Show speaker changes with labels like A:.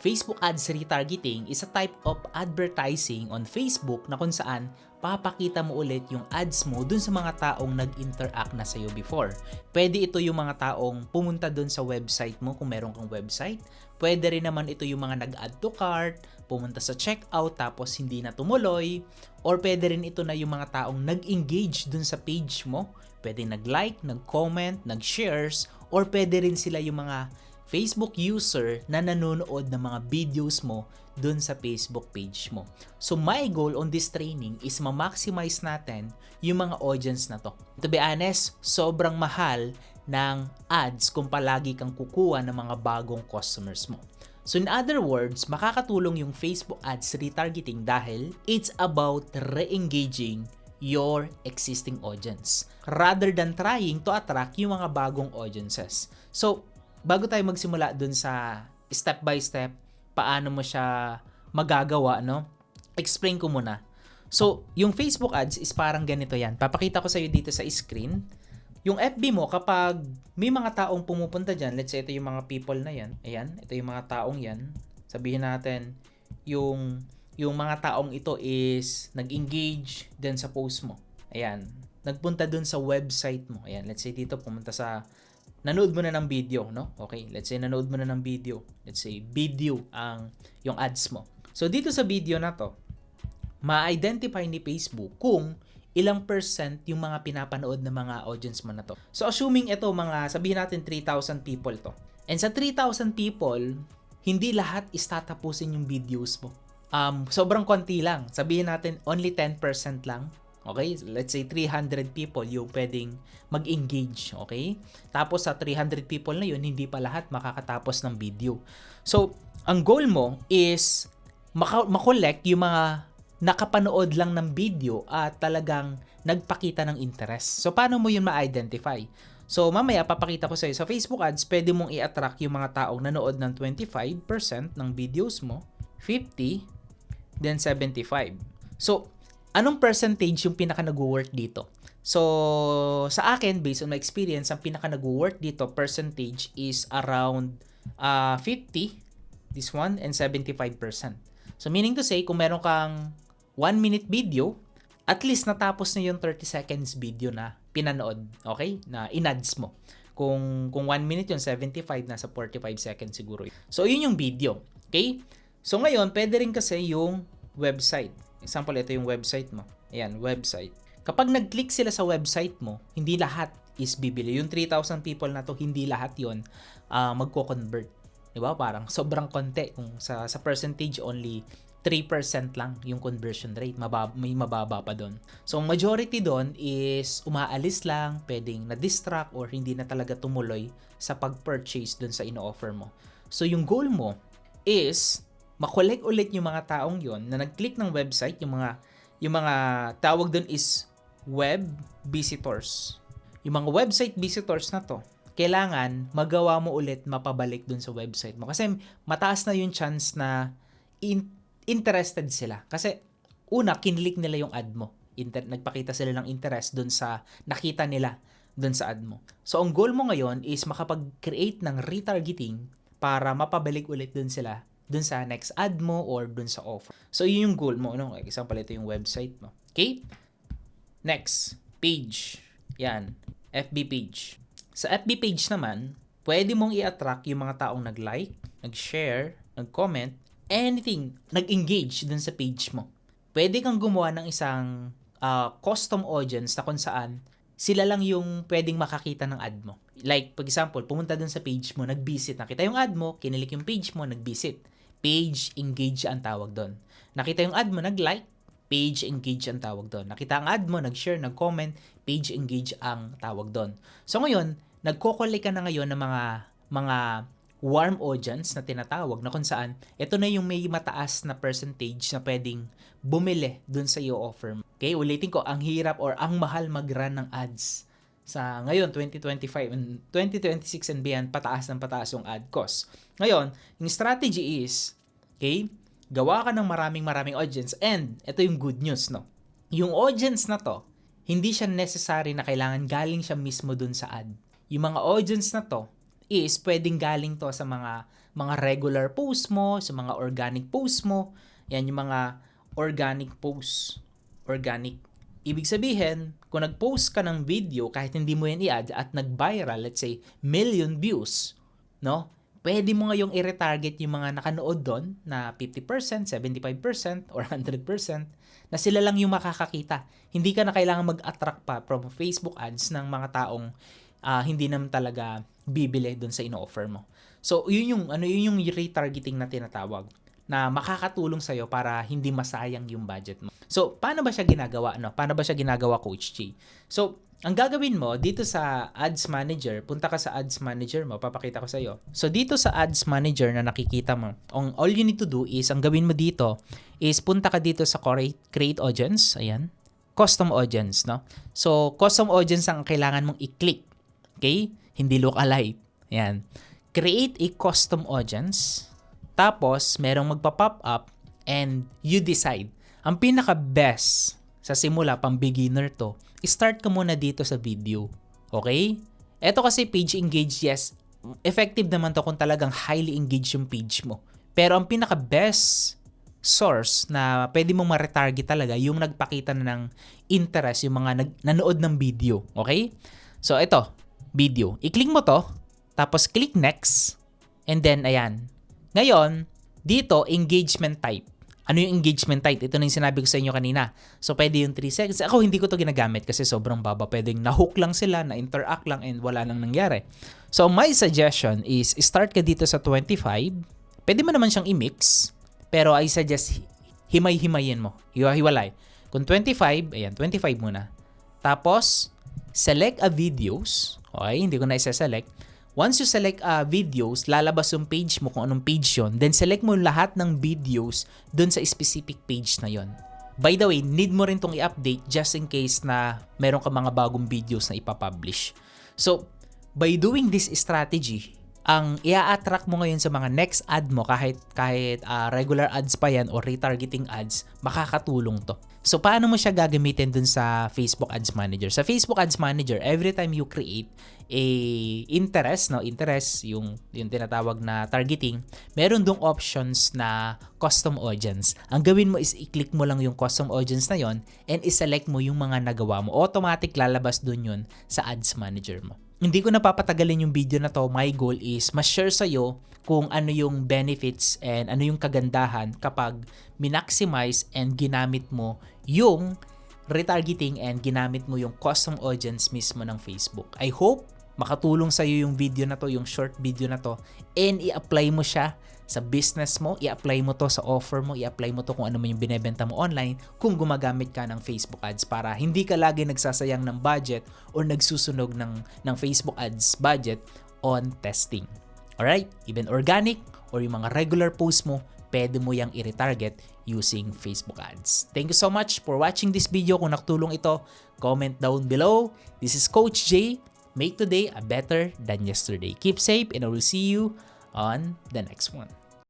A: Facebook ads retargeting is a type of advertising on Facebook na kung saan papakita mo ulit yung ads mo dun sa mga taong nag-interact na sa'yo before. Pwede ito yung mga taong pumunta dun sa website mo kung meron kang website. Pwede rin naman ito yung mga nag-add to cart, pumunta sa checkout tapos hindi na tumuloy. Or pwede rin ito na yung mga taong nag-engage dun sa page mo. Pwede nag-like, nag-comment, nag-shares, or pwede rin sila yung mga Facebook user na nanonood ng mga videos mo dun sa Facebook page mo. So my goal on this training is ma-maximize natin yung mga audience na to. To be honest, sobrang mahal ng ads kung palagi kang kukuha ng mga bagong customers mo. So in other words, makakatulong yung Facebook ads retargeting dahil it's about re-engaging your existing audience rather than trying to attract yung mga bagong audiences. So bago tayo magsimula dun sa step by step, paano mo siya magagawa, no? Explain ko muna. So, yung Facebook ads is parang ganito yan. Papakita ko sa iyo dito sa screen. Yung FB mo, kapag may mga taong pumupunta dyan, let's say ito yung mga people na yan. Ayan, ito yung mga taong yan. Sabihin natin, yung mga taong ito is nag-engage din sa post mo. Ayan, nagpunta dun sa website mo. Ayan, let's say dito pumunta sa nanood mo na ng video, no? Okay, let's say nanood mo na ng video. Let's say video yung ads mo. So dito sa video na to, ma-identify ni Facebook kung ilang percent yung mga pinapanood ng mga audience mo na to. So assuming ito mga sabihin natin 3,000 people to. And sa 3,000 people, hindi lahat is tatapusin yung videos mo. Sobrang konti lang. Sabihin natin only 10% lang. Okay? Let's say 300 people yung pwedeng mag-engage. Okay? Tapos sa 300 people na yun, hindi pa lahat makakatapos ng video. So, ang goal mo is makollect yung mga nakapanood lang ng video at talagang nagpakita ng interest. So, paano mo yun ma-identify? So, mamaya papakita ko sa iyo sa Facebook ads, pwede mong i-attract yung mga taong nanood ng 25% ng videos mo, 50, then 75. So, anong percentage yung pinaka nag-work dito? So, sa akin, based on my experience, ang pinaka nag-work dito, percentage is around 50, this one, and 75%. So, meaning to say, kung meron kang 1-minute video, at least natapos na yung 30 seconds video na pinanood, okay? Na in-ads mo. Kung 1 minute yun, 75, nasa 45 seconds siguro. So, yun yung video, okay? So, ngayon, pwede rin kasi yung website. Example, ito yung website mo. Ayan, website. Kapag nag-click sila sa website mo, hindi lahat is bibili. Yung 3,000 people na to, hindi lahat yon magko-convert. Diba? Parang sobrang konti. Kung sa percentage, only 3% lang yung conversion rate. May mababa pa doon. So, ang majority doon is umaalis lang, pwedeng na-distract or hindi na talaga tumuloy sa pag-purchase doon sa ino-offer mo. So, yung goal mo is makollect ulit yung mga taong yon na nag-click ng website, yung mga tawag doon is web visitors. Yung mga website visitors na to, kailangan magawa mo ulit mapabalik doon sa website mo. Kasi mataas na yung chance na interested sila. Kasi una, kinlik nila yung ad mo. Nagpakita sila ng interest doon sa nakita nila doon sa ad mo. So, ang goal mo ngayon is makapag-create ng retargeting para mapabalik ulit doon sila dun sa next ad mo or dun sa offer. So, yun yung goal mo. No? Example, ito yung website mo. Okay? Next, page. Yan. FB page. Sa FB page naman, pwede mong i-attract yung mga taong nag-like, nag-share, nag-comment, anything, nag-engage dun sa page mo. Pwede kang gumawa ng isang custom audience na kung saan sila lang yung pwedeng makakita ng ad mo. Like, for example, pumunta dun sa page mo, nag-visit. Nakita yung ad mo, kinilik yung page mo, nag-visit. Page engage ang tawag doon. Nakita yung ad mo, nag-like, page engage ang tawag doon. Nakita ang ad mo, nag-share, nag-comment, page engage ang tawag doon. So ngayon, nagko-collect ka na ngayon ng mga warm audience na tinatawag na kung saan ito na yung may mataas na percentage na pwedeng bumili doon sa iyo offer mo. Okay, ulitin ko, ang hirap or ang mahal mag-run ng ads. Sa ngayon, 2025 and 2026 and beyond, pataas yung ad cost. Ngayon, yung strategy is, okay, gawa ka ng maraming audience and ito yung good news, no? Yung audience na to, hindi siya necessary na kailangan galing siya mismo dun sa ad. Yung mga audience na to is pwedeng galing to sa mga mga regular post mo, sa mga organic post mo. Yan yung mga organic posts. Organic. Ibig sabihin, kung nag-post ka ng video kahit hindi mo yan i-add at nag-viral, let's say, million views, no? Pwede mo ngayong i-retarget yung mga nakanood doon na 50%, 75%, or 100% na sila lang yung makakakita. Hindi ka na kailangan mag-attract pa from Facebook ads ng mga taong hindi naman talaga bibili doon sa ino-offer mo. So, yun yung retargeting na tinatawag na makakatulong sa'yo para hindi masayang yung budget mo. So, paano ba siya ginagawa? Paano ba siya ginagawa, Coach G? So, ang gagawin mo dito sa Ads Manager, punta ka sa Ads Manager mo, papakita ko sa iyo. So dito sa Ads Manager na nakikita mo, all you need to do is, ang gawin mo dito is punta ka dito sa Create Audience, ayan, Custom Audience, no? So Custom Audience ang kailangan mong i-click, okay? Hindi lookalike, ayan. Create a Custom Audience, tapos merong magpa-pop up and you decide. Ang pinaka-best sa simula, pang beginner to, start ka muna dito sa video. Okay? Ito kasi page engaged, yes. Effective naman to kung talagang highly engaged yung page mo. Pero ang pinaka-best source na pwede mong ma-retarget talaga yung nagpakita na ng interest, yung mga nanood ng video. Okay? So, ito. Video. I-click mo to. Tapos, click next. And then, ayan. Ngayon, dito, engagement type. Ano yung engagement type? Ito na yung sinabi ko sa inyo kanina. So, pwede yung 3 seconds. Ako, hindi ko to ginagamit kasi sobrang baba. Pwedeng na-hook lang sila, na-interact lang, and wala nang nangyari. So, my suggestion is, start ka dito sa 25. Pwede mo naman siyang i-mix. Pero I suggest, himay-himayin mo. Hiwalay. Kung 25, ayan, 25 muna. Tapos, select a videos. Okay, hindi ko na isa-select. Once you select videos, lalabas yung page mo kung anong page yun. Then select mo lahat ng videos dun sa specific page na yon. By the way, need mo rin tong i-update just in case na meron ka mga bagong videos na ipapublish. So, by doing this strategy, ang i-attract mo ngayon sa mga next ad mo kahit regular ads pa yan or retargeting ads, makakatulong to. So, paano mo siya gagamitin dun sa Facebook Ads Manager? Sa Facebook Ads Manager, every time you create a interest, yung tinatawag na targeting, meron dong options na custom audience. Ang gawin mo is i-click mo lang yung custom audience na yon and i-select mo yung mga nagawa mo. Automatic lalabas dun yun sa Ads Manager mo. Hindi ko napapatagalin yung video na to. My goal is ma-share sa'yo kung ano yung benefits and ano yung kagandahan kapag minaximize and ginamit mo yung retargeting and ginamit mo yung custom audience mismo ng Facebook. I hope makatulong sa'yo yung video na to, yung short video na to, and i-apply mo siya sa business mo, i-apply mo to sa offer mo, i-apply mo to kung ano man yung binebenta mo online kung gumagamit ka ng Facebook ads para hindi ka lagi nagsasayang ng budget or nagsusunog ng Facebook ads budget on testing. Alright? Even organic or yung mga regular posts mo, pwede mo yang i-retarget using Facebook ads. Thank you so much for watching this video. Kung nakatulong ito, comment down below. This is Coach J. Make today a better than yesterday. Keep safe and I will see you on the next one.